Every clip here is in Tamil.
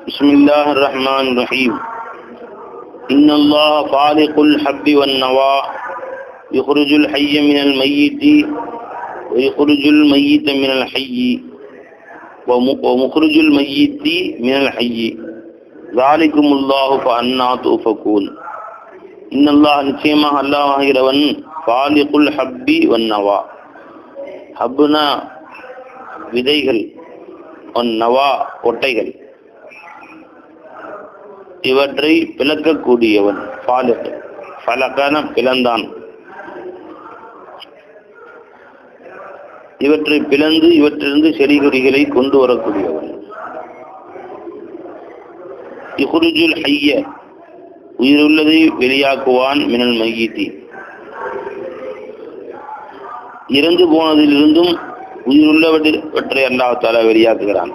بسم الله الرحمن الرحيم. إن الله فالق الحب والنوى يخرج الحي من الميت ويخرج الميت من الحي ومخرج الميت من الحي ذلكم الله فأنا تؤفكون. إن الله நிச்சயமாக அல்லாஹ் ஆகிறவன் ஃபாலிகுல் ஹப்பி வன்னவா. ஹப்னா விதைகள், நவா கொட்டைகள், இவற்றை பிளக்கக்கூடியவன். ஃபாலிக் ஃபலகன பிளந்தான். இவற்றை பிளந்து இவற்றிலிருந்து செடி கொடிகளை கொண்டு வரக்கூடியவன். யுஹ்ரிஜுல் ஹய்ய உயிருள்ளதை வெளியாக்குவான், மினல் மையீத்தி இறந்து போனதிலிருந்தும் உயிருள்ளவற்றை அல்லாஹ் தஆலா வெளியாக்குகிறான்.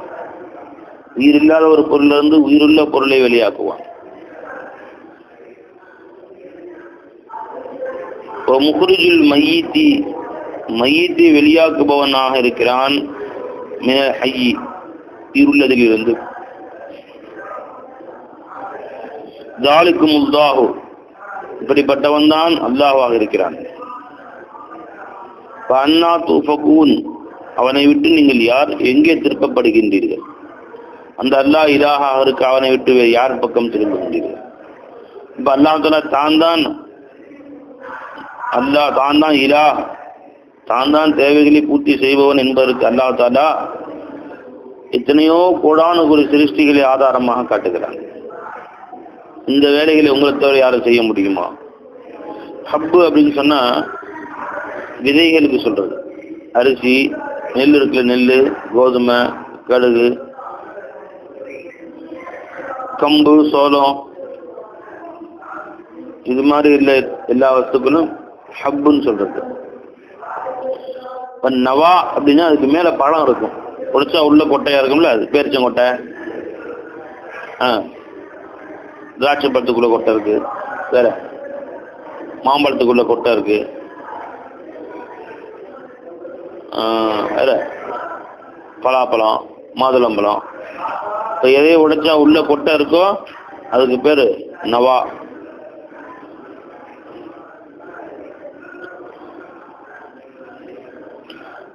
உயிரில்லாத ஒரு பொருளிலிருந்து உயிருள்ள பொருளை வெளியாக்குவான். முஹ்ரிஜுல் மையீத்தி மையீத்தை வெளியாக்குபவனாக இருக்கிறான், மினல் ஹய்யி உயிருள்ளதிலிருந்து. தாலிக்குமுல்லாஹு இப்படிப்பட்டவன் தான் அல்லாஹ்வாக இருக்கிறான். ஃபஅன்னா துஃபகூன் அவனை விட்டு நீங்கள் யார் எங்கே திருப்பப்படுகின்றீர்கள்? அந்த அல்லாஹ் இலாஹாக இருக்க அவனை விட்டு யார் பக்கம் திரும்புகின்றீர்கள்? இப்ப அல்லாஹ் தஆலா தான் இலாஹ், தான் தேவைகளை பூர்த்தி செய்பவன் என்பதற்கு அல்லாஹ் தஆலா எத்தனையோ கோடான ஒரு சிருஷ்டிகளை ஆதாரமாக காட்டுகிறான். இந்த வேலைகளை உங்களை தவிர யாரும் செய்ய முடியுமா? ஹப்பு அப்படின்னு சொன்னா விதைகளுக்கு சொல்றது. அரிசி, நெல் இருக்குல்ல, நெல், கோதுமை, கடுகு, கம்பு, சோளம், இது மாதிரி இல்லை எல்லா வஸ்துக்களும் ஹப்புன்னு சொல்றது. நவா அப்படின்னா அதுக்கு மேல பழம் இருக்கும், உடைச்சா உள்ள கொட்டையா இருக்கும்ல, அது பேரிச்சங்கொட்டை. திராட்சை பழத்துக்குள்ள கொட்டை இருக்கு, வேற மாம்பழத்துக்குள்ள கொட்டை இருக்கு, வேற பலாப்பழம், மாதுளம்பழம். இப்போ எதையை உடைச்சா உள்ள கொட்டை இருக்கோ அதுக்கு பேரு நவா.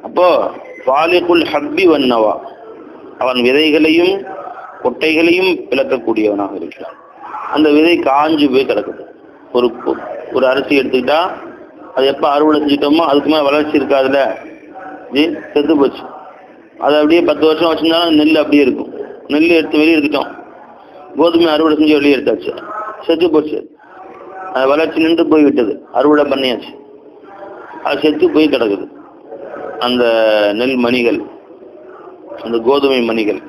அப்போ ஃபாலிகுல் ஹப்பி வன்னவா அவன் விதைகளையும் கொட்டைகளையும் பிளக்கக்கூடியவனாக இருக்கிறான். அந்த விதை காஞ்சு போய் கிடக்குது. ஒரு அரிசி எடுத்துக்கிட்டா அது எப்போ அறுவடை செஞ்சுட்டோமோ அதுக்கு மேலே வளர்ச்சி இருக்காதுல, செத்து போச்சு. அதை அப்படியே 10 வருஷம் வச்சிருந்தாலும் நெல் அப்படியே இருக்கும். நெல் எடுத்து வெளியே எடுத்துட்டோம், கோதுமை அறுவடை செஞ்சு வெளியே எடுத்தாச்சு, செத்து போச்சு. அது வளர்ச்சி நின்று போய் விட்டது, அறுவடை பண்ணியாச்சு, அது செத்து போய் கிடக்குது. அந்த நெல் மணிகள், அந்த கோதுமை மணிகள்.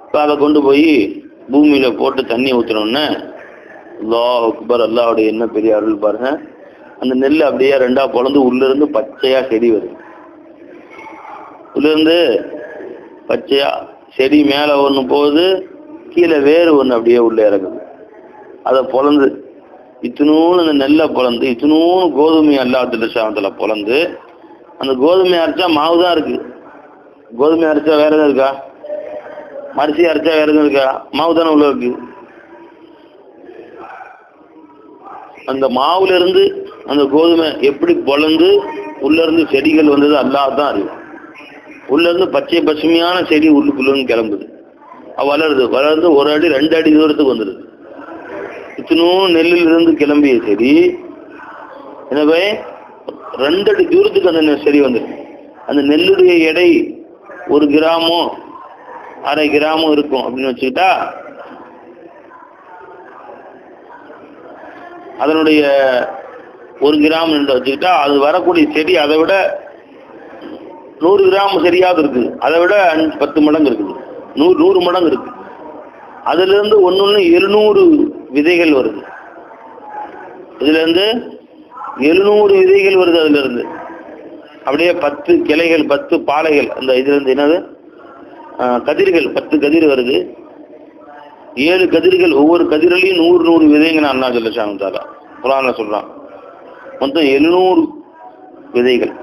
இப்போ அதை கொண்டு போய் பூமியில போட்டு தண்ணி ஊற்றினோன்னே அல்லாஹ் அக்பர், அல்லாஹ்வுடைய என்ன பெரிய அருள் பாருங்க. அந்த நெல் அப்படியே 2ஆ பொளந்து உள்ள இருந்து பச்சையா செடி வருது. உள்ள இருந்து பச்சையா செடி மேல ஒண்ணு போகுது, கீழே வேறு ஒண்ணு அப்படியே உள்ள இறங்குது. அதை பொளந்து இத்தினூன்னு அந்த நெல்லை பொளந்து இத்தினூன்னு கோதுமை அல்லாஹ் சாமத்துல பொளந்து, அந்த கோதுமை அரைச்சா மாவு தான் இருக்கு. கோதுமை அரைச்சா வேற எதுவும் இருக்கா? அரிசி அரைச்சா வேற எதுவும் இருக்கா? மாவு தானே உள்ள இருக்கு. அந்த மாவுல இருந்து அந்த கோதுமை எப்படி பொளந்து உள்ள இருந்து செடிகள் வந்தது அல்லாஹ் தான் அறியும். உள்ள இருந்து பச்சை பசுமையான செடி உள்ளுக்குள்ள கிளம்புது, வளருது. வளர்ந்து 1 அடி 2 அடி தூரத்துக்கு வந்துடுது. இத்தனும் நெல்லில் இருந்து கிளம்பிய செடி எனவே 2 அடி தூரத்துக்கு அந்த செடி வந்துருக்கு. அந்த நெல்லுடைய எடை 1 கிராமோ 1/2 கிராமோ இருக்கும் அப்படின்னு வச்சுக்கிட்டா, அதனுடைய 1 கிராம் என்று வச்சுக்கிட்டா, அது வரக்கூடிய செடி அதை விட 100 கிராம் சரியாவது இருக்குது. அதை விட 10 மடங்கு இருக்குது, 100 மடங்கு இருக்கு. அதுல இருந்து ஒன்னு 700 விதைகள் வருது. இதுல இருந்து 700 விதைகள் வருது. அதுல இருந்து அப்படியே 10 கிளைகள், 10 பாலைகள். அந்த இதுல இருந்து என்னது கதிர்கள், 10 கதிர் வருது. 7 கதிர்கள், ஒவ்வொரு கதிரிலையும் 100 விதைங்க அல்லாஹ் ஜல்லஷானு தஆலா குர்ஆன்ல சொல்றான். மொத்தம் 700 விதைகள்.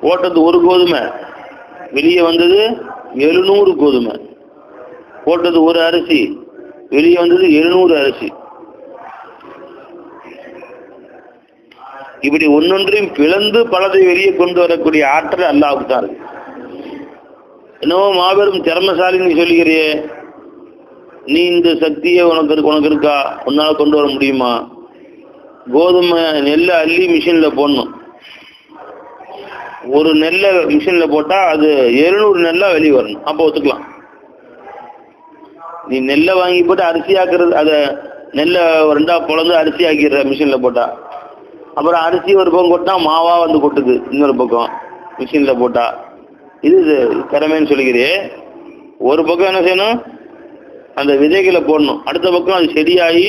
போட்டது ஒரு கோதுமை, வெளியே வந்தது 700 கோதுமை, போட்டது ஒரு அரிசி, வெளியே வந்தது 700 அரிசி. இப்படி ஒன்னொன்றையும் பிளந்து பலதை வெளியே கொண்டு வரக்கூடிய ஆற்றல் அல்லாஹ்வுக்கு தான் இருக்கு. என்னவோ மாபெரும் திறமசாலின்னு சொல்லிக்கிறியே, நீ இந்த சக்தியை உனக்கு இருக்கா? உன்னால கொண்டு வர முடியுமா? கோதுமை நெல்லை அள்ளி மிஷின்ல போடணும். ஒரு நெல்லை மிஷின்ல போட்டா அது 700 நெல்லா வெளியே வரணும். அப்போ ஒத்துக்கலாம். நீ நெல்லை வாங்கி போட்டு அரிசி ஆக்குறது, அதை நெல்லை ரெண்டா பொழந்து அரிசி ஆக்கிடுற மிஷின்ல போட்டா, அப்புறம் அரிசி ஒரு பக்கம் கொட்டினா மாவா வந்து கொட்டுது இன்னொரு பக்கம் மிஷின்ல போட்டா. இது திறமைன்னு சொல்லிக்கிறே. ஒரு பக்கம் என்ன செய்யணும்? அந்த விதைகளை போடணும். அடுத்த பக்கம் அது செடியாகி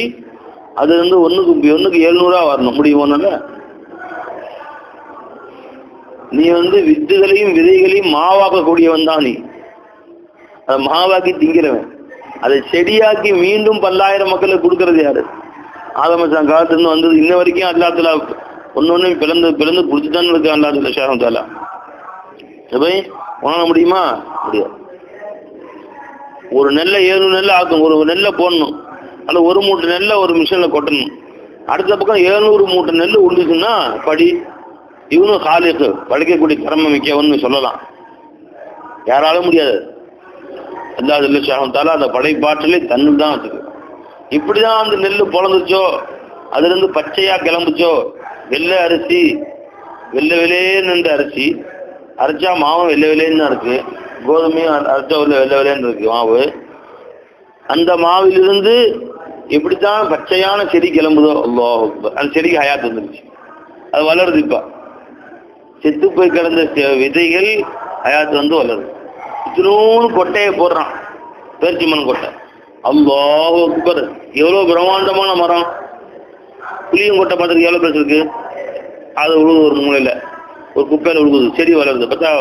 அது வந்து ஒன்றுக்கு 700 வரணும். முடியுமோனால நீ வந்து வித்துகளையும் விதைகளையும் மாவாக்கக்கூடியவன் தான். நீ அதை மாவாக்கி திங்கிறவன். அதை செடியாக்கி மீண்டும் 10,000 மக்களுக்கு கொடுக்கறது யாரு? ஆதமசான் காலத்துலேருந்து வந்தது இன்ன வரைக்கும் அல்லாஹ்ல ஒன்னொன்னு பிளந்து கொடுத்துட்டான்னு இருக்கு. அல்லாஹ் ஷாரம் தாலா போய் உணர முடியுமா? முடியாது. ஒரு நெல்லை 700 நெல்லை ஆக்கும். ஒரு நெல்லை போடணும், அதில் ஒரு மூட்டை நெல்லை ஒரு மிஷினில் கொட்டணும். அடுத்த பக்கம் 700 மூட்டை நெல் உண்டுச்சுன்னா படி. இவனும் காலிக்கு படைக்கக்கூடிய திறமை மிக்கவன்னு சொல்லலாம். யாராலும் முடியாது. அல்லாஹ் ஷாஹத்தால அந்த படைப்பாற்றலே தன்னு தான் வச்சுக்கு. இப்படிதான் அந்த நெல் பொழந்துச்சோ, அதுல இருந்து பச்சையா கிளம்புச்சோ, வெள்ளை அரிசி, வெள்ளை விலைன்னு அரிசி அரைச்சா மாவும் வெள்ளை விலைன்னு இருக்கு, கோதுமையும் அரைச்சா வெள்ளை விலைன்னு இருக்கு மாவு. அந்த மாவிலிருந்து எப்படித்தான் பச்சையான செடி கிளம்புதோ, அல்லாஹ் அந்த செடிக்கு ஹயாத் வந்துருச்சு. அது வளருது. இப்ப செத்து போய் கிடந்த விதைகள் ஹயாத் வந்து வளருது. இத்தினூன்னு கொட்டையை போடுறான், பேர்ச்சிமன் கொட்டை. அல்லாஹ் அக்பர், எவ்வளோ பிரம்மாண்டமான மரம். புளியங்கொட்டை பார்த்துருக்கு, எவ்வளோ பெருசு இருக்கு. அது உழுது ஒரு மூலையில் ஒரு குப்பையில் உழுகுது, செடி வளருது. பார்த்தா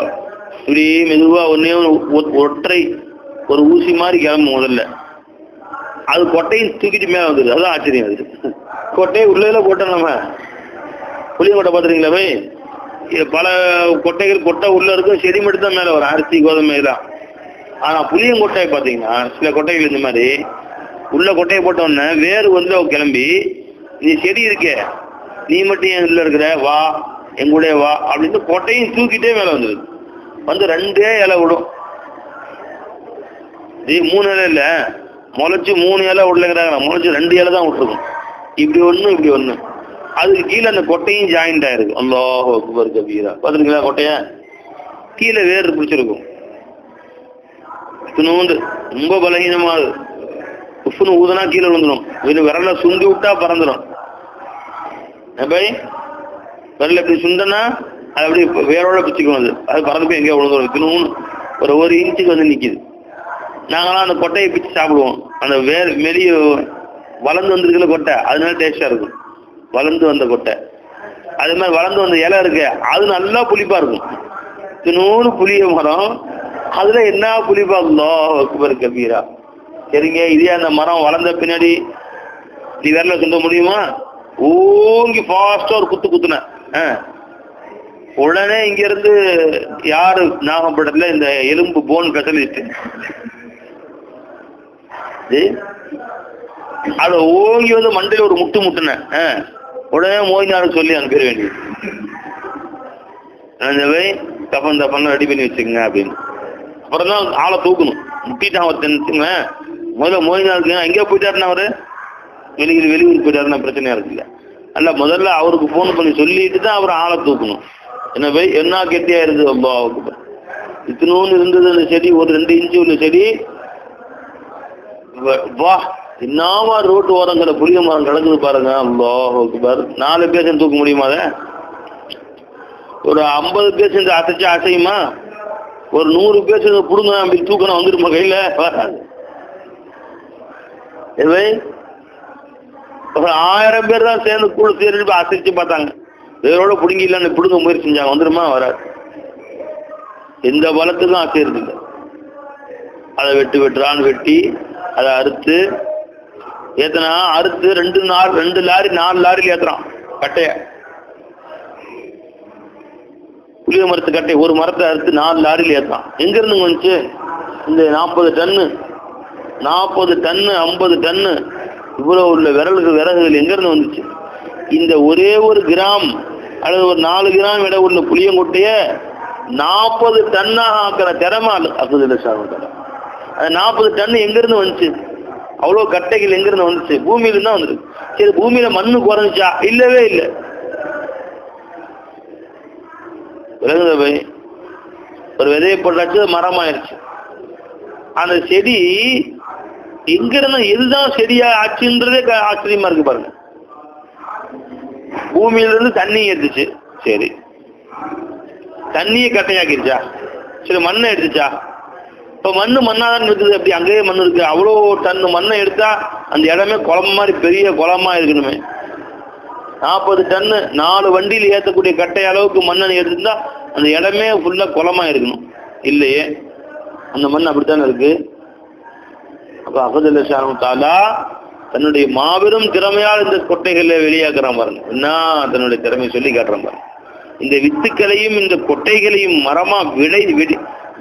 இப்படி மெதுவாக ஒன்றே ஒற்றை ஒரு ஊசி மாதிரி கிளம்பும் முதல்ல. அது கொட்டையும் தூக்கிட்டு மேலே வந்துடுது. அதுதான் ஆச்சரியம். அது கொட்டையை உள்ளே போட்டோம். நம்ம புளியங்கொட்டை பார்த்துருக்கீங்களா போய்? பல கொட்டைகள் கொட்டை உள்ள இருக்கும், செடி மட்டும் தான் மேலே வரும், அரிசி கோதுமை தான். ஆனால் புளியங்கொட்டையை பார்த்தீங்கன்னா சில கொட்டைகள் இந்த மாதிரி உள்ள கொட்டையை போட்டோன்னே வேறு வந்து கிளம்பி, நீ செடி இருக்கே, நீ மட்டும் என் உள்ள இருக்கிற, வா எங்கூடே வா அப்படின்னு கொட்டையும் தூக்கிட்டே மேலே வந்துடுது. வந்து 2 இலை விடும். 3 இலை இல்லை, முளைச்சி 3 இலை விடலைங்கிறாங்க. முளைச்சி 2 இலை தான் விட்டுருக்கும். இப்படி ஒன்று இப்படி ஒன்று. அதுக்கு கீழே அந்த கொட்டையும் ஜாயிண்ட் ஆயிருக்கு. அல்லாஹ் அக்பர் கபீரா. பார்த்துருக்கீங்களா? கொட்டையை கீழே வேறு பிடிச்சிருக்கும். இத்தினோண்டு ரொம்ப பலகீனமாக உப்புன்னு ஊதுனா கீழே விழுந்துடும். விரல சுண்டி விட்டா பறந்துடும். பை விரல இப்படி சுண்டனா அது அப்படி வேரோட பிச்சுக்கும். அது பறந்து போய் எங்கேயோ விழுந்துடும். இத்தினோன்னு ஒரு இன்ச்சுக்கு வந்து நிற்கிது. நாங்களாம் அந்த கொட்டையை பிச்சு சாப்பிடுவோம். அந்த வெளியே வளர்ந்து வந்துருக்குல கொட்டை, அதனால டேஸ்டாக இருக்கும். வளர்ந்து வந்த கொட்டை அது மாதிரி வளர்ந்து வந்த இலை இருக்கு, அது நல்லா புளிப்பா இருக்கும். இத்தினோன்னு புளிய மரம், அதுல என்ன புளிப்பா அல்லாஹ் கபீரா. சரிங்க, இதே அந்த மரம் வளர்ந்த பின்னாடி நீ விரல சுண்ட முடியுமா? ஓங்கி ஃபாஸ்டா ஒரு குத்துன உடனே இங்க இருந்து யாரு நாகப்பட்டினத்துல இந்த எலும்பு போன் ஸ்பெஷலிஸ்ட் அத ஓங்கி வந்து மண்டையில ஒரு முட்டுன உடனே மோயினாரு சொல்லி அனுப்பிட வேண்டியது. தப்பன் தப்பன் ரெடி பண்ணி வச்சுக்கங்க அப்படின்னு. அப்புறம் தான் ஆளை தூக்கணும். முட்டிட்டான் ஒருத்தன். முதல்ல மோயினாருக்கு எங்கேயோ போயிட்டாருன்னா அவரு வெளியூர் போயிட்டாருன்னா பிரச்சனையா இருக்குல்ல. அல்ல, முதல்ல அவருக்கு போன் பண்ணி சொல்லிட்டு தான் அவர் ஆளை தூக்கணும். என்ன கெட்டியா இருந்தது. அல்லாஹ் இத்தினோன்னு இருந்தது அந்த செடி, ஒரு 2 இன்ச்சு உள்ள செடி. வா, என்னமா ரோட்டு ஓரங்கிற புளிய மரம் கிடக்குது பாருங்க. அல்லாஹ் அக்பர். 4 பேர் தூக்க முடியுமா? அதை ஒரு 50 பேர் சேர்ந்து அசைச்சா அசையுமா? ஒரு 100 பேர் சேர்ந்து புடுங்க அப்படி தூக்கணும் வந்துருமா கையில? வராது. ஒரு 1000 பேர் தான் சேர்ந்து கூட சேர்ந்து அசைச்சு பார்த்தாங்க, வேரோட பிடுங்கி இல்லைன்னு பிடுங்க முயற்சி செஞ்சாங்க, வந்துருமா? வராது. எந்த பலத்துக்கும் அசைறது இல்லை. அதை வெட்டுறான்னு வெட்டி அதை அறுத்து ஏத்தனா, அறுத்து 2 லாரி 4 லாரியில் ஏத்துறான் கட்டைய. புளிய மரத்து கட்டை ஒரு மரத்தை அறுத்து 4 லாரியில் ஏற்றான். எங்க இருந்து வந்துச்சு? இந்த 40 டன்னு 50 டன்னு இவ்வளவு உள்ள விறகுகள் எங்க இருந்து வந்துச்சு? இந்த ஒரே ஒரு கிராம் அல்லது ஒரு 4 கிராம் இட உள்ள புளியங்கொட்டைய 40 டன்னாக ஆக்கிற திறமை அல்லாஹ். அது 40 டன் எங்க இருந்து வந்துச்சு? அவ்வளவு கட்டைகள் எங்க இருந்து வந்துச்சு? பூமியில தான் வந்துருக்கு. சரி, பூமியில மண்ணு குறைஞ்சா? இல்லவே இல்லை. விலங்குதவை ஒரு விதையை போட்டாச்சு, மரமாயிருச்சு. அந்த செடி எங்க இருந்தா எதுதான் செடியா ஆச்சுன்றதே ஆச்சரியமா இருக்கு பாருங்க. பூமியில இருந்து தண்ணி எடுத்துச்சு, சரி, தண்ணியை கட்டையாக்கிருச்சா? சரி, மண்ணை எடுத்துச்சா? இப்ப மண்ணாதான் இருக்குது. அப்படி அங்கேயே மண் இருக்கு. அவ்வளோ டன் மண்ணை எடுத்தா அந்த இடமே குளம் மாதிரி பெரிய குளமா இருக்கணுமே. 40 டன்னு 4 வண்டியில் ஏற்றக்கூடிய கட்டை அளவுக்கு மண்ணை எடுத்துருந்தா அந்த இடமே ஃபுல்லா குளமா இருக்கணும். இல்லையே, அந்த மண் அப்படித்தானே இருக்கு. அப்ப அகதுல்ல தாலா தன்னுடைய மாபெரும் திறமையால் இந்த கொட்டைகளை வெளியாக்குறான் பாருங்க. என்ன தன்னுடைய திறமையை சொல்லி காட்டுறான் பாருங்க. இந்த வித்துக்களையும் இந்த கொட்டைகளையும் மரமா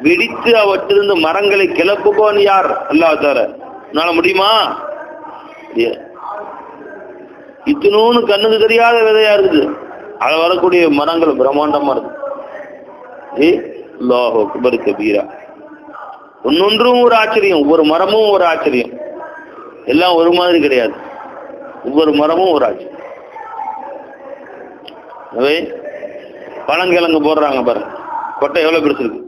வெடித்து அவற்றிலிருந்து மரங்களை கிளப்புவோன் யார்? அல்லாஹ் தஆலா. உன்னால முடியுமா? இத்தனூன்னு கண்ணுக்கு தெரியாத விதையா இருக்குது. அது வரக்கூடிய மரங்கள் பிரம்மாண்டமா இருக்கு. அல்லாஹு அக்பர் கபீரா. ஒன்னொன்றும் ஒரு ஆச்சரியம், ஒவ்வொரு மரமும் ஒரு ஆச்சரியம். எல்லாம் ஒரு மாதிரி கிடையாது, ஒவ்வொரு மரமும் ஒரு ஆச்சரியம். பழங்கிழங்கு போடுறாங்க பாருங்க, கொட்டை எவ்வளவு பெருசு இருக்கு.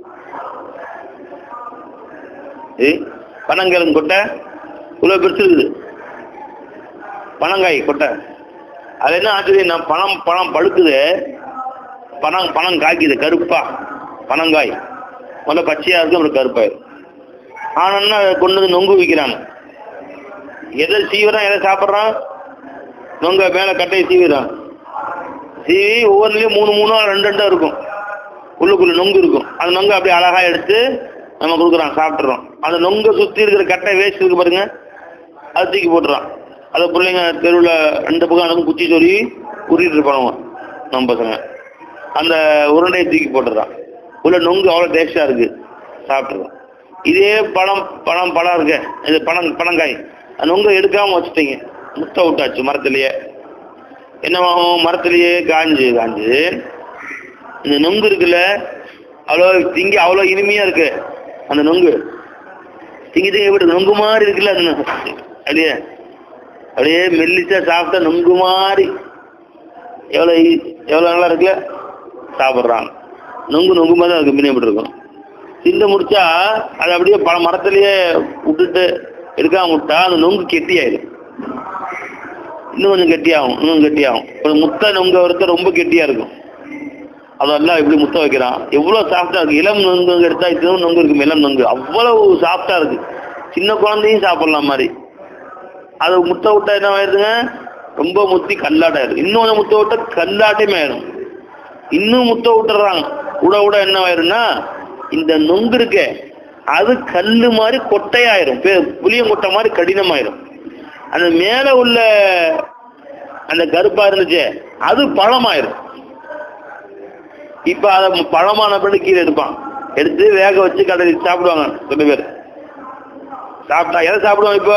பனங்கிழங்கு கொட்டை இவ்வளவு பெருசு இருக்குது. பனங்காய் கொட்டை அது என்ன ஆச்சரியம்? பழம் பழுக்குது, பணம் காய்க்குது கருப்பா. பனங்காய் முதல்ல பச்சையா இருக்கு, அப்புறம் கருப்பாயிரும். ஆனா கொண்டு வந்து நொங்கு விற்கிறாங்க. எதை சீவிறான், எதை சாப்பிட்றான்? நொங்க மேல கட்டையை சீவிறான். சீவி ஒவ்வொன்றுலையும் 3 2 இருக்கும். உள்ளுக்குள்ள நொங்கு இருக்கும். அந்த நொங்கு அப்படியே அழகா எடுத்து நம்ம கொடுக்குறான், சாப்பிட்றோம். அந்த நொங்கை சுற்றி இருக்கிற கட்டை வேஸ்ட் இருக்கு பாருங்க, அது தூக்கி போட்டுறான். அதை பிள்ளைங்க தெருவில் 2 பக்கம் அதுக்கும் குச்சி சொல்லி உருட்டிட்டு இருப்பானுங்க நம்ம பசங்க. அந்த உருண்டையை தூக்கி போட்டுறான். உள்ள நொங்கு அவ்வளோ டேஸ்டாக இருக்கு, சாப்பிட்றோம். இதே பழம் இருக்கு, இது பனங்காய். அந்த நொங்கை எடுக்காமல் வச்சுட்டீங்க, முட்டை விட்டாச்சு மரத்துலேயே. என்னவாகும்? மரத்துலேயே காஞ்சு இந்த நொங்கு இருக்குல்ல, அவ்வளோ திங்கி அவ்வளோ இனிமையாக இருக்கு. அந்த நொங்கு திங்கி விட்டு நொங்கு மாதிரி இருக்குல்ல, அது அப்படியே மெல்லிசா சாப்பிட்டா நொங்கு மாதிரி எவ்வளோ நல்லா இருக்குல்ல, சாப்பிட்றாங்க. நொங்கு மாதிரி அதுக்கு மினியப்பட்டு இருக்கும். திண்டு முடிச்சா அது அப்படியே மரத்துலேயே விட்டுட்டு எடுக்காம விட்டா அந்த நொங்கு கெட்டியாயிடும். இன்னும் கொஞ்சம் கெட்டியாகும். ஒரு முட்டை நொங்க ஒருத்தர் ரொம்ப கெட்டியா இருக்கும். அதெல்லாம் எப்படி முட்டை வைக்கிறான், எவ்வளவு சாஃப்டா இருக்கு. இளம் நொங்கு எடுத்தா இதுவும் நொங்கு இருக்கு, இளம் நொங்கு அவ்வளவு சாஃப்டா இருக்கு. சின்ன குழந்தையும் சாப்பிடலாம் மாதிரி. அது முட்டை விட்டா என்ன ஆயிடுதுங்க, ரொம்ப முத்தி கல்லாட்டாயிடும். இன்னொன்று முட்டை விட்டா கல்லாட்டையுமே ஆயிடும். இன்னும் முட்டை விட்டுறாங்க. விட என்ன ஆயிரும்னா இந்த நொங்கு இருக்கே அது கல்லு மாதிரி கொட்டையாயிரும், புளியங்கொட்டை மாதிரி கடினமாயிரும். அந்த மேல உள்ள அந்த கருப்பா இருந்துச்சு அது பழமாயிரும். இப்ப அதை பழமான பிறகு கீழே எடுத்து வேக வச்சு கடை சாப்பிடுவாங்க சில பேர். சாப்பிட்டா எதை சாப்பிடுவாங்க? இப்ப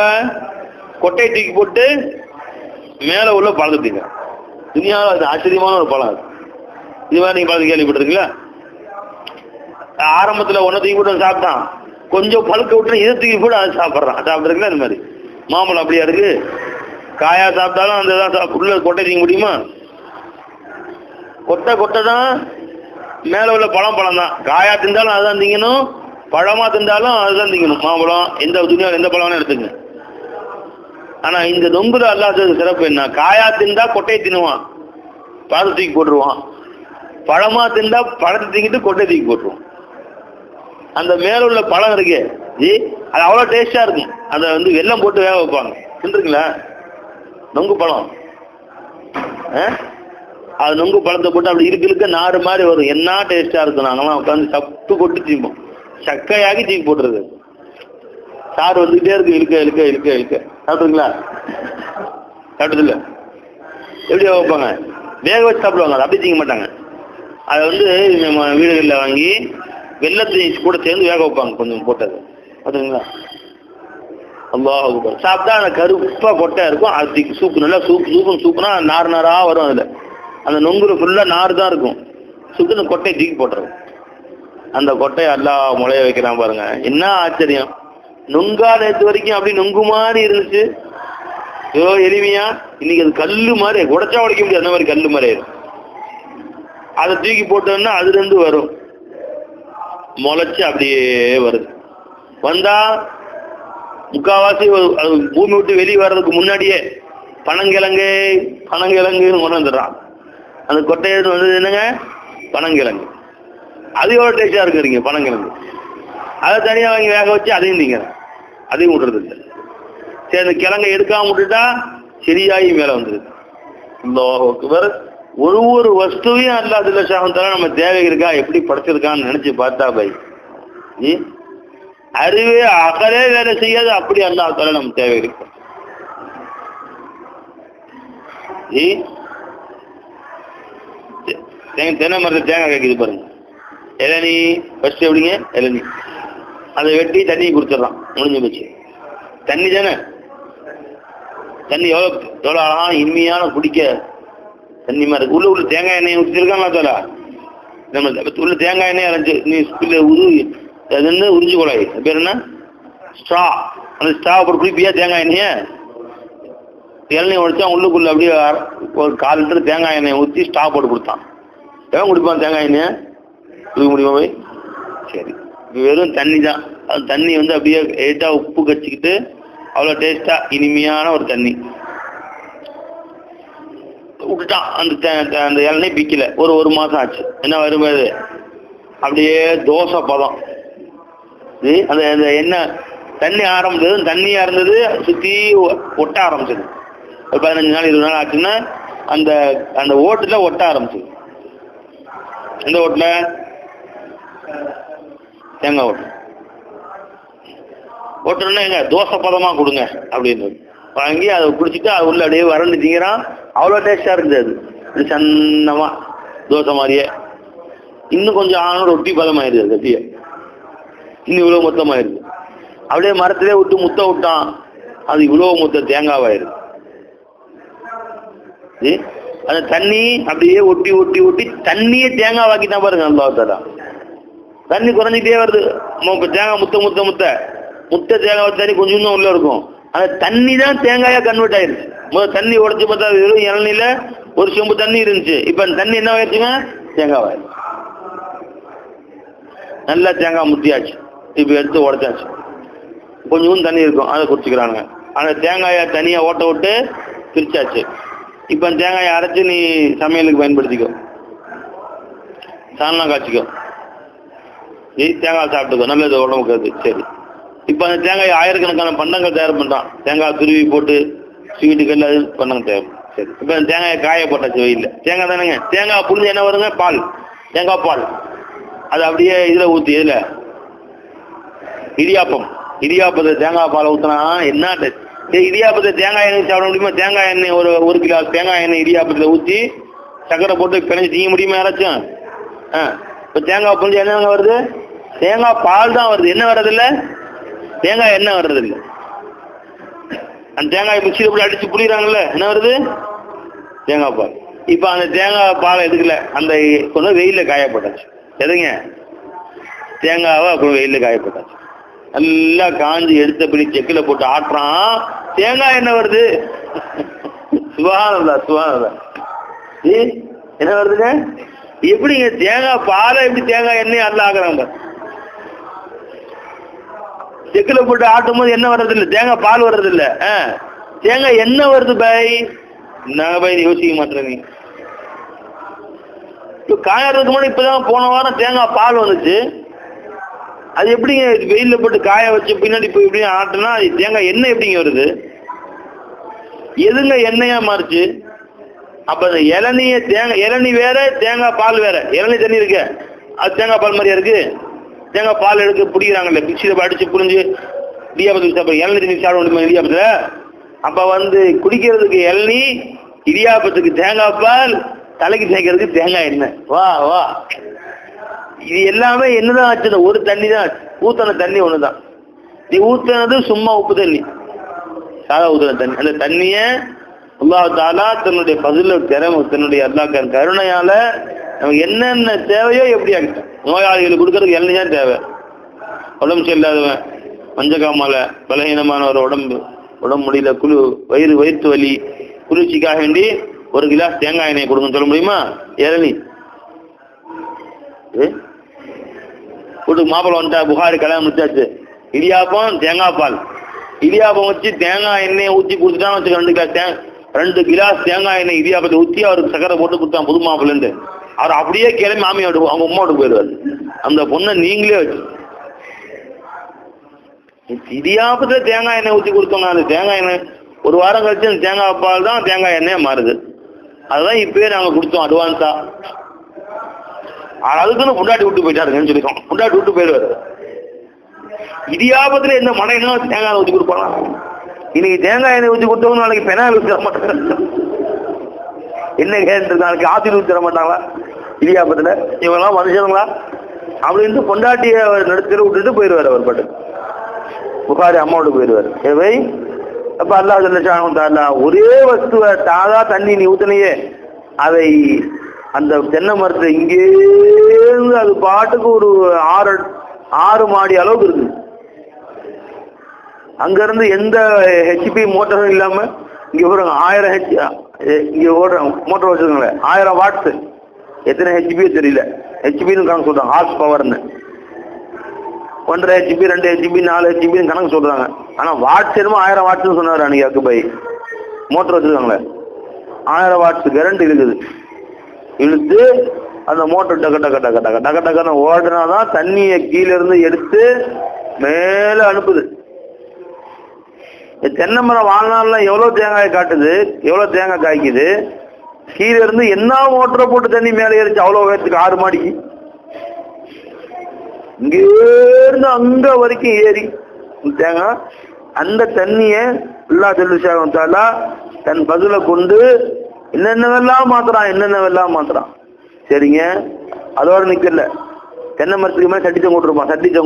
கொட்டையை தூக்கி போட்டு மேல உள்ள பழத்துட்டீங்க. துணியாவில் அது ஆச்சரியமான ஒரு பழம். இது மாதிரி நீங்க பழத்தை கேள்விப்பட்டிருக்கீங்களா? ஆரம்பத்துல ஒன்றை தூக்கி போட்டு சாப்பிட்டான், கொஞ்சம் பழுக்க விட்டு இதை தூக்கி போட்டு அதை சாப்பிட்றீங்களா? இந்த மாதிரி மாம்பழம் அப்படியா இருக்கு. காயா சாப்பிட்டாலும் அந்த உள்ள கொட்டை தீங்க முடியுமா? கொட்டை தான் மேல உள்ள பழம் தான். காயா திண்டாலும் அதுதான் திங்கணும், பழமா திண்டாலும் அதுதான் திங்கணும். மாம்பழம் எந்த துணியாவில் எந்த பழம்னு எடுத்துங்க. ஆனா இந்த நொங்குல அல்லாஹ் சிறப்பு என்ன? காயா திண்டா கொட்டையை தின்னுவான், பழத்தை தூக்கி போட்டுருவான். பழமா திண்டா பழத்தை தூக்கிட்டு கொட்டை தூக்கி போட்டுருவான். அந்த மேல உள்ள பழம் இருக்கு அது அவ்வளோ டேஸ்டா இருக்கும். அதை வெல்லம் போட்டு வேக வைப்பாங்க, தின்றுங்களா? நொங்கு பழம் அது நொங்கு பழத்தை போட்டு அப்படி இருக்க நாறு மாதிரி வரும். என்ன டேஸ்டா இருக்கும். நாங்களாம் உட்காந்து சப்பு கொட்டு தீப்போம், சக்கையாகி தூக்கி போட்டுறது. சாறு வந்துகிட்டே இருக்கு, இழுக்க சாப்பிடுங்களா? சாப்பிட்டதில்ல. எப்படி வைப்பாங்க? வேக வச்சு சாப்பிடுவாங்க, அப்படி தீங்க மாட்டாங்க. அதை வந்து நம்ம வீடுகளில் வாங்கி வெள்ளத்தை கூட சேர்ந்து வேக வைப்பாங்க, கொஞ்சம் போட்டது பார்த்துங்களா. அல்லாஹ் சாப்பிட்டா அந்த கருப்பாக கொட்டை இருக்கும். அது சூப்பு நல்லா சூப்புனா நார் நாராக வரும். அதில் அந்த நொங்குல ஃபுல்லாக நார் தான் இருக்கும். சுக்குன்னு கொட்டையை தூக்கி போட்டுறது. அந்த கொட்டையை அல்லாஹ் முளைய வைக்கிறான் பாருங்க, என்ன ஆச்சரியம். நொங்கா நேற்று வரைக்கும் அப்படி நொங்கு மாதிரி இருந்துச்சு, ஏதோ எளிமையா. இன்னைக்கு அது கல்லு மாதிரி, உடைச்சா உடைக்க முடியாது, அந்த மாதிரி கல்லு மாதிரி ஆயிடும். அதை தூக்கி போட்டோம்னா அதுலேருந்து வரும், முளைச்சு அப்படியே வருது. வந்தா முக்கால்வாசி அது பூமி விட்டு வெளியே வர்றதுக்கு முன்னாடியே பனங்கிழங்குன்னு கொண்டு வந்துடுறான். அந்த கொட்டையை வந்து என்னங்க, பனங்கிழங்கு. அது எவ்வளோ டேஸ்டாக இருக்குறீங்க பனங்கிழங்கு. அதை தனியாக வாங்கி வேக வச்சு அதையும் திங்கிறேன், அதையும் விடுறது இல்லை. சரி, அந்த கிழங்கை எடுக்காம விட்டுட்டா சரியாகி மேலே வந்துடுது. இந்த ஒரு வஸ்துவையும் அல்லா ஜல்ல ஷானஹு நம்ம தேவை இருக்கா எப்படி படைச்சிருக்கான்னு நினைச்சு பார்த்தா பை அறிவே அகலே வேலை செய்யாது. அப்படி அல்லாஹ் தஆலா நம்ம தேவை இருக்கு. தென்னை மரத்தை தேங்காய் கேட்குது பாருங்க, இளநீ ஃபர்ஸ்ட் எப்படிங்க, இளநீ அதை வெட்டி தண்ணி குடிச்சிடறான், முடிஞ்சு போச்சு. தண்ணி தானே, தண்ணி எவ்வளோ அழகா இனிமையான குடிக்க தண்ணி மாதிரி இருக்கு. உள்ள தேங்காய் எண்ணெய் ஊற்றிருக்காங்களா தோலா, நம்ம உள்ள தேங்காய் எண்ணெய் அரைஞ்சு நீ அது வந்து உறிஞ்சி கொள்ளாய், பேர் என்ன, ஸ்ட்ரா. அந்த ஸ்ட்ரா போட்டு குடிப்பியா தேங்காய் எண்ணெயை? இளநீ உடைச்சா உள்ளுக்குள்ள அப்படியே ஒரு 1/4 லிட்டர் தேங்காய் எண்ணெயை ஊற்றி ஸ்ட்ரா போட்டு கொடுத்தான். எவன் குடிப்பான் தேங்காய் எண்ணெயை? தூக்க முடியுமா போய்? சரி, வெறும் தண்ணி தான். அது தண்ணி வந்து அப்படியே லைட்டாக உப்பு கச்சிக்கிட்டு அவ்வளோ டேஸ்ட்டாக இனிமையான ஒரு தண்ணி விட்டுட்டான். அந்த இளநீர் பிக்கல, ஒரு மாதம் ஆச்சு. என்ன வரும்போது அப்படியே தோசை பதம். அந்த எண்ணெய் தண்ணி ஆரம்பிச்சது, தண்ணியாக இருந்தது, சுற்றி ஒட்ட ஆரம்பிச்சது. ஒரு 15 நாள் 20 நாள் ஆச்சுன்னா அந்த ஓட்டில் ஒட்ட ஆரம்பிச்சது. எந்த ஓட்டில்? தேங்காய் ஓட்டு. ஓட்டுனா எங்க தோசை பதமாக கொடுங்க அப்படின்னு வாங்கி அதை குடிச்சிட்டு அது உள்ள அப்படியே வறண்டு திங்கிறான். அவ்வளோ டேஸ்டாக இருந்தது. அது சன்னமாக தோசை மாதிரியே. இன்னும் கொஞ்சம் ஆனோட ரொட்டி பதமாயிருது, அது அப்படியே இன்னும் இவ்வளோ மொத்தமாயிருது. அப்படியே மரத்திலே விட்டு முத்த விட்டான், அது இவ்வளோ மொத்த தேங்காவாயிருது. அந்த தண்ணி அப்படியே ஒட்டி ஒட்டி ஒட்டி தண்ணியே தேங்காய் வாக்கி தான் பாருங்க. அல்லாஹ் தஆலா தண்ணி குறைஞ்சிட்டே வருது. தேங்காய் முத்த தேங்காய் தண்ணி கொஞ்சம் தான் உள்ள இருக்கும். அந்த தண்ணி தான் தேங்காயா கன்வெர்ட் ஆயிருச்சு. முதல் தண்ணி உடச்சி பார்த்தா வெறும் இளநில ஒரு சொம்பு தண்ணி இருந்துச்சு. இப்போ அந்த தண்ணி என்ன ஆயிடுச்சுங்க, தேங்காய் ஆயிடுச்சு. நல்லா தேங்காய் முத்தியாச்சு. இப்போ எடுத்து உடச்சாச்சு. கொஞ்சம் தண்ணி இருக்கும், அதை குடிச்சிக்கிறானுங்க. அந்த தேங்காயை தனியாக ஓட்ட விட்டு பிரிச்சாச்சு. இப்போ அந்த தேங்காயை அரைச்சி நீ சமையலுக்கு பயன்படுத்திக்கோ, சாணம் காய்ச்சிக்கோ, தேங்காய் சாப்பிட்டுக்கோ, நல்லது உடம்புக்கு அது. சரி, இப்போ அந்த தேங்காய் ஆயிரக்கணக்கான பண்டங்கள் தயார் பண்ணுறான். தேங்காய் துருவி போட்டு ஸ்வீட்டுகள் அது பண்டங்கள் தயார். சரி, இப்போ அந்த தேங்காயை காய போட்டாச்சு வெயில்ல. தேங்காய் தானேங்க, தேங்காய் புரிஞ்சு என்ன வருங்க, பால், தேங்காய் பால். அது அப்படியே இதில் ஊற்றி, இதில் இடியாப்பத்தை தேங்காய் பாலை ஊற்றினா என்ன டேஸ்ட். இடியாப்பத்தை தேங்காய் எண்ணெய் சாப்பிட முடியுமா? தேங்காய் எண்ணெய் ஒரு கிலோ தேங்காய் எண்ணெய் இடியாப்பத்தில் ஊற்றி சக்கரை போட்டு பிணைஞ்சி தீங்க முடியுமா யாராச்சும்? இப்போ தேங்காய் புரிஞ்சு என்ன வருது? தேங்காய் பால் தான் வருது. என்ன வர்றதில்லை, தேங்காய் எண்ணெய் வர்றதில்லை. அந்த தேங்காய் மிக்சியில் போட்டு அடித்து புளிகிறாங்கல்ல, என்ன வருது? தேங்காய் பால். இப்போ அந்த தேங்காய் பாலை எடுக்கல, அந்த கொஞ்சம் வெயிலில் காயப்பட்டாச்சு. எதுங்க, தேங்காவை அப்புறம் வெயிலில் காயப்பட்டாச்சு. நல்லா காஞ்சி எடுத்தபடி செக்கில் போட்டு ஆட்டுறான், தேங்காய் எண்ணெய் வருது. சுபானல்லா. என்ன வருதுங்க? எப்படிங்க தேங்காய் பாலை எப்படி தேங்காய் எண்ணெய் அல்ல ஆக்குறாங்க? செக்கில் போட்டு ஆட்டும் போது என்ன வர்றதில்லை, தேங்காய் பால் வர்றதில்லை, தேங்காய் எண்ணெய் வருது. பாய் என்ன பாய் யோசிக்க மாட்டேறீங்க? இப்போ காயறதுக்கு முன்னாடி இப்போதான் போன வாரம் தேங்காய் பால் வந்துச்சு. அது எப்படிங்க வெயிலில் போட்டு காய வச்சு பின்னாடி இப்போ எப்படியும் ஆட்டினா தேங்காய் எண்ணெய் எப்படிங்க வருது? எதுங்க எண்ணெயா மாறுச்சு? அப்போ அந்த இளநீ வேற, தேங்காய் பால் வேற. இளநீ தண்ணி இருக்கு, அது தேங்காய் பால் மாதிரியா இருக்கு. தேங்காய் பால் எடுக்க பிடிக்கிறாங்கல்ல, மிக்சியில் அடிச்சு புரிஞ்சு இடியாப்பத்துக்கு சாப்பிட. இளநீ தண்ணி சாப்பிட முடியுமா இடியாப்பத்தில்? அப்போ வந்து குடிக்கிறதுக்கு இளநீ, இடியாப்பத்துக்கு தேங்காய் பால், தலைக்கு தேய்க்கிறதுக்கு தேங்காய் எண்ணெய். வா வா, இது எல்லாமே என்னதான் ஆச்சு? ஒரு தண்ணி தான் ஆச்சு. ஊத்தின தண்ணி ஒண்ணுதான். நீ ஊத்தினது சும்மா உப்பு தண்ணி, சாதா ஊத்தின தண்ணி. அந்த தண்ணிய அல்லாஹ் தஆலா தன்னுடைய பதில திறமை, தன்னுடைய அல்லாஹ் கருணையால நமக்கு என்னென்ன தேவையோ எப்படி ஆகிட்டோம். நோயாளிகளுக்கு கொடுக்கறதுக்கு எண்ணெய் தான் தேவை. உடம்பு சரியில்லாதவன், மஞ்சக்காமலை, பலகீனமானவர், உடம்பு முடியல, வயிற்று வலி, குளிர்ச்சிக்காக வேண்டி ஒரு கிளாஸ் தேங்காய் எண்ணெய் கொடுங்கன்னு சொல்ல முடியுமா? இளநீ வீட்டுக்கு மாப்பிள்ளை வந்துட்டா, புகாரி கல்யாணம் முடிச்சாச்சு, இடியாப்பம் தேங்காய் பால், இடியாப்பம் வச்சு தேங்காய் எண்ணெயை ஊற்றி கொடுத்துட்டான்னு வச்சுக்க, 2 கிளாஸ் தேங்காய் எண்ணெய் இடியாப்பத்தை ஊற்றி அவருக்கு சக்கரை போட்டு கொடுத்தான் புது மாப்பிள்ளைன்னு. அவர் அப்படியே கிளம்பி மாமியை விட்டு அவங்க அம்மா விட்டு போயிடுவாரு. அந்த பொண்ணை நீங்களே வச்சு இடியாப்பத்துல தேங்காய் எண்ணெய் ஊற்றி கொடுத்தோங்க. அந்த தேங்காய் எண்ணெய் ஒரு வாரம் கழிச்சு அந்த தேங்காய் பால் தான் தேங்காய் எண்ணெய் மாறுது. அதுதான் இப்பயே நாங்க கொடுத்தோம் அட்வான்ஸா. அதுக்குன்னு புண்டாட்டி விட்டு போயிட்டாருங்கன்னு சொல்லிக்கோம். புண்டாட்டி விட்டு போயிடுவாரு. இடியாப்பத்துல எந்த மடையினா தேங்காய் ஊற்றி கொடுப்பாங்க. இன்னைக்கு தேங்காய் எண்ணெய் ஊற்றி கொடுத்தவங்க நாளைக்கு பெனாயில் ஊற்றி தர மாட்டாங்க. என்ன கேட்டு நாளைக்கு ஆசிரியர் ஊற்றி தர மாட்டாங்களா இடியாப்பத்துல? இவங்கெல்லாம் மனுஷனுங்களா அப்படின்ட்டு பொண்டாட்டியை நடுத்தர விட்டுட்டு போயிடுவார். அவர் பாட்டு புகாரி அம்மாவோட போயிடுவார். ஏவை அப்ப அல்லாஹ் ஜல்ல ஷானஹு ஒரே வஸ்துவை தாதா தண்ணி நீ ஊத்தினையே, அதை அந்த தென்னை மரத்தை இங்கேருந்து அது பாட்டுக்கு ஒரு 6 மாடி அளவுக்கு இருக்கு. அங்கிருந்து எந்த ஹெச்பி மோட்டரும் இல்லாம இங்க ஒரு 1000 இங்க ஓடுற மோட்டர் வச்சிருக்காங்களே 1000 வாட்ஸ். எத்தனை ஹெச்பி தெரியல, ஹெச்பின்னு கணக்கு சொல்றாங்க, ஹார்ஸ் பவர்னு. 1.5 HP 2 HP 4 HP கணக்கு சொல்றாங்க. ஆனா வாட்ஸ் என்னமோ 1000 வாட்ஸ்ன்னு சொன்னாரு அன்னைக்கு அக்குபாய். மோட்டர் வச்சிருக்காங்களே 1000 வாட்ஸ் கரண்ட் இருக்குது. இழுத்து அந்த மோட்டர் டக்க டக்க டக்க டக்க டக்க டக்குன்னு ஓடுனாதான் தண்ணியை கீழே இருந்து எடுத்து மேல அனுப்புது. தென்னை மரம் வாழ்நாள்லாம் எவ்வளவு தேங்காய் காட்டுது, எவ்வளவு தேங்காய் காய்க்குது. கீழே இருந்து என்ன மோட்டரை போட்டு தண்ணி மேலே ஏறிச்சு அவ்வளவு உயரத்துக்கு 6 மாடிக்கு. இங்கேருந்து அங்க வரைக்கும் ஏறி தேங்காய். அந்த தண்ணிய அல்லாஹ் ஜல்ல ஷானஹு தஆலா தன் பதில கொண்டு என்னென்னவெல்லாம் மாத்துறான். சரிங்க, அதோட நிக்கல. தென்னை மரத்துக்கு மேலே சட்டி தொங்க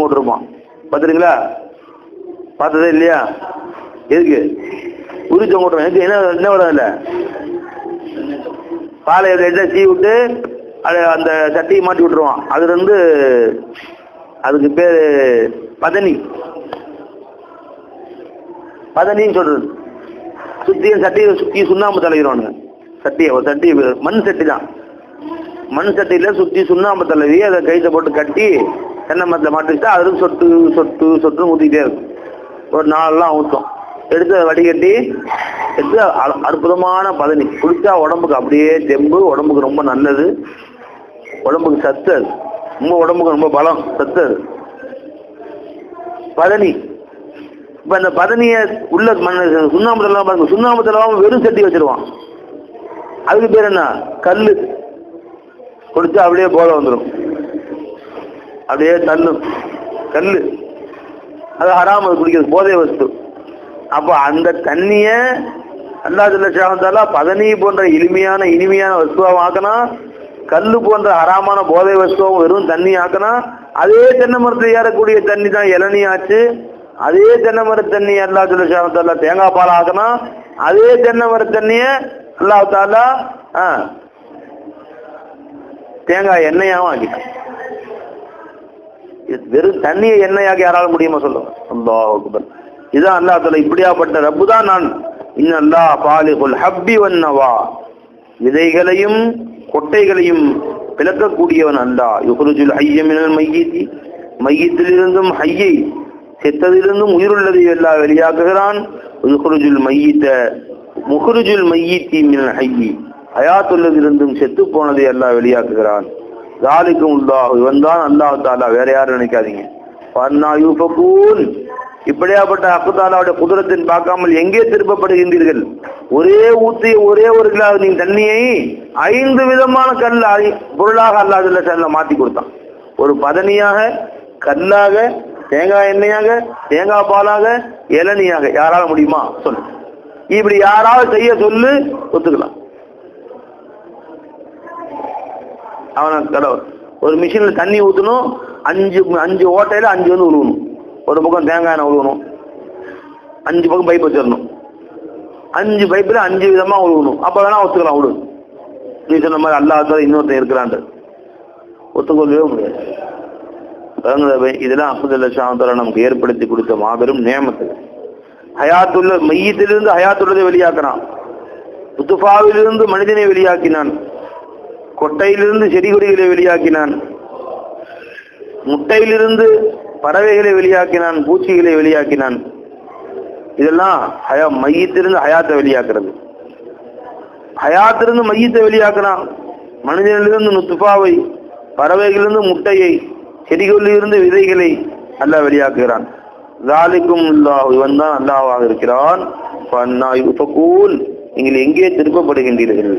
விட்டுருப்பான். பார்த்துருங்களா? பார்த்ததே இல்லையா? எதுக்கு உரி தொங்க விட்டுருவான்? என்ன வரும்? இல்லை பாலை எல்லாம் சீ விட்டு அது அந்த சட்டியை மாட்டி விட்டுருவான். அதுல இருந்து அதுக்கு பேரு பதனின்னு சொல்றது. சுத்தி சுண்ணாம்பு தலைவிடுவானுங்க. ஒரு சட்டி மண் சட்டி தான். மண் சட்டியில சுத்தி சுண்ணாம்பு தலைவி அதை கைத்தை போட்டு கட்டி தென்னை மரத்தில் மாட்டிக்கிட்டா அதுக்கு சொட்டு ஊத்திக்கிட்டே இருக்கும். ஒரு 4 ஊற்றும். எடுத்து அதை வடிகட்டி எடுத்து அற்புதமான பதனி குடிச்சா உடம்புக்கு அப்படியே தெம்பு, உடம்புக்கு ரொம்ப நல்லது, உடம்புக்கு சத்து, அது ரொம்ப உடம்புக்கு ரொம்ப பலம், சத்து அது பதனி. இப்ப அந்த பதனிய உள்ள சுண்ணாம்பு தள்ளலாம் பாருங்க. சுண்ணாம்பு தள்ளாம வெறும் சட்டி வச்சிருவான். அதுக்கு பேர் என்ன? கல்லு. குடிச்சா அப்படியே போதை வந்துடும், அப்படியே தள்ளும் கல்லு. அது ஹராம், அது குடிக்கிறது போதை வஸ்து. அப்ப அந்த தண்ணிய அல்லாஹ் ஜல்ல ஷானஹு தஆலா பதனி போன்ற இனிமையான வஸ்துவாக ஆக்கினா, கல்லு போன்ற ஹராமான போதை வஸ்துவாக வெறும் தண்ணி ஆக்கினா, அதே தென்னை மரத்தில் ஏறக்கூடிய தண்ணி தான் இளநீ ஆச்சு. அதே தென்னை மர தண்ணி அல்லாஹ் ஜல்ல ஷானஹு தஆலா தேங்காய் பால் ஆக்கினா, அதே தென்னை மர தண்ணிய அல்லாஹ் தஆலா தேங்காய் எண்ணெயாவும் ஆக்கிட்டான். வெறும் தண்ணியை எண்ணெயாக யாரால முடியுமா சொல்லுங்க? அல்லாஹ் அக்பர். இதுதான் அல்லாஹ் தஆலா இப்படியாப்பட்ட ரப்பு தான் நான். இன்னல்லாஹ் ஃபாலிகுல் ஹப்பி வன்னவா, விதைகளையும் கொட்டைகளையும் பிளக்கக்கூடியவன் அல்லாஹ். யுக்ரிஜுல் ஹய்ய மினல் மையித்தி, மையத்திலிருந்தும் ஹய்யை செத்ததிலிருந்தும் உயிருள்ளதை எல்லாம் வெளியாக்குகிறான். யுக்ரிஜுல் மையித்த முக்ரிஜுல் மையித்தி மினல் ஹய்யி, ஹயாத்துள்ளதிலிருந்தும் செத்து போனதை எல்லாம் வெளியாக்குகிறான். ஜாலிக்கும் அல்லாஹ், இவன் தான் அல்லாஹ் தஆலா, வேற யாரும் நினைக்காதீங்க. ஃபன்னா யூஃபகூன், இப்படியாப்பட்ட ஹக்கு தஆலாவுடைய குதிரத்தின் பார்க்காமல் எங்கே திருப்பப்படுகின்றீர்கள்? ஒரே ஊத்தி ஒரே ஒரு கிளாஸ் நீங்க தண்ணியை 5 விதமான பொருளாக அல்லாஹ் ஜல்ல ஷானஹு மாத்தி கொடுத்தான். ஒரு பதனியாக, கல்லாக, தேங்காய் எண்ணெயாக, தேங்காய் பாலாக, இளநியாக. யாரால முடியுமா சொல்லு? இப்படி யாராவது செய்ய சொல்லு, ஒத்துக்கலாம். அவனை ஒரு மிஷின்ல தண்ணி ஊற்றணும், 5 ஓட்டையில 5 வந்து உழுவணும். ஒரு பக்கம் தேங்காய் எண்ணெய் உழுவணும், 5 பக்கம் பைப் வச்சிடணும், 5 பைப்பில் 5 விதமா உழுவணும். அப்போ வேணா ஒத்துக்கலாம் விடு. நீ சொன்ன மாதிரி அல்லாஹ் இன்னொருத்தன் இருக்கிறான்ட்டு ஒத்துக்கொள்ளவே முடியாது. இதெல்லாம் அப்துல்லா நமக்கு ஏற்படுத்தி கொடுத்த மாபெரும் நியமத்து. ஹயாத்துள்ள மையத்திலிருந்து ஹயாத்துள்ளதை வெளியாக்கினான், உத்துஃபாவிலிருந்து மனிதனை வெளியாக்கினான், கொட்டையிலிருந்து செடி கொடிகளை வெளியாக்கினான், முட்டையிலிருந்து பறவைகளை வெளியாக்கினான், பூச்சிகளை வெளியாக்கினான். இதெல்லாம் மையத்திலிருந்து ஹயாத்தை வெளியாக்குறது. ஹயாத்திலிருந்து மையத்தை வெளியாக்கினான், மனிதனிலிருந்து நுத்துஃபாவை, பறவைகளிலிருந்து முட்டையை, செடிகளிலிருந்து விதைகளை அல்லாஹ் வெளியாக்குகிறான். ஸாலிக்கும் அல்லாஹ், இவன் தான் அல்லாஹ்வாக இருக்கிறான். நீங்கள் எங்கே திருப்பப்படுகின்றீர்கள்?